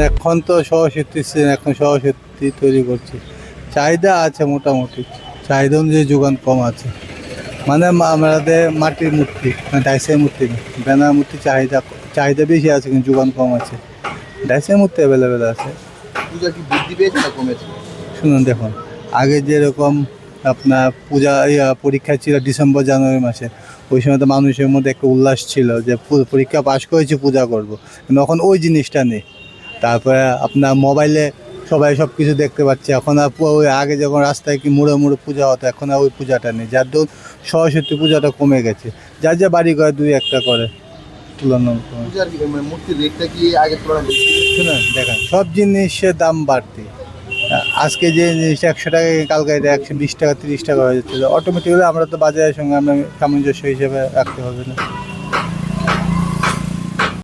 এখন তো সরস্বতী সিজন, এখন সরস্বতী তৈরি করছি। চাহিদা আছে মোটামুটি, চাহিদা অনুযায়ী যোগান কম আছে। মানে আমাদের মাটির মূর্তি, মানে ডাইসের মূর্তি না, ব্যানার মূর্তি চাহিদা চাহিদা বেশি আছে কিন্তু যোগান কম আছে। ডাইসের মূর্তি অ্যাভেলেবেল আছে। পূজা কি বৃদ্ধি পেয়েছে না কমেছে? শুনুন দেখুন, আগে যেরকম আপনার পূজা পরীক্ষা ছিল ডিসেম্বর জানুয়ারি মাসে, ওই সময় তো মানুষের মধ্যে একটা উল্লাস ছিল যে পরীক্ষা পাশ করেছি পূজা করব, কিন্তু এখন ওই জিনিসটা নেই। তারপরে আপনার মোবাইলে সবাই সব কিছু দেখতে পাচ্ছে। এখন আর ওই আগে যখন রাস্তায় কি মুড়ে মুড়ে পূজা হতো, এখন আর ওই পূজাটা নেই, যার দরুন সরস্বতী পূজাটা কমে গেছে। যার যা বাড়ি করে দুই একটা করে তুলনা। পূজার মানে মূর্তির রেটটা কি আগের তুলনায় বেশি? শুনুন দেখেন, সব জিনিসের দাম বাড়তি। আজকে যে জিনিসটা 100 টাকা, কালকে এটা 120 টাকা 30 টাকা হয়ে যাচ্ছে। অটোমেটিক্যালি আমরা তো বাজারের সঙ্গে আমরা সামঞ্জস্য হিসেবে রাখতে হবে না।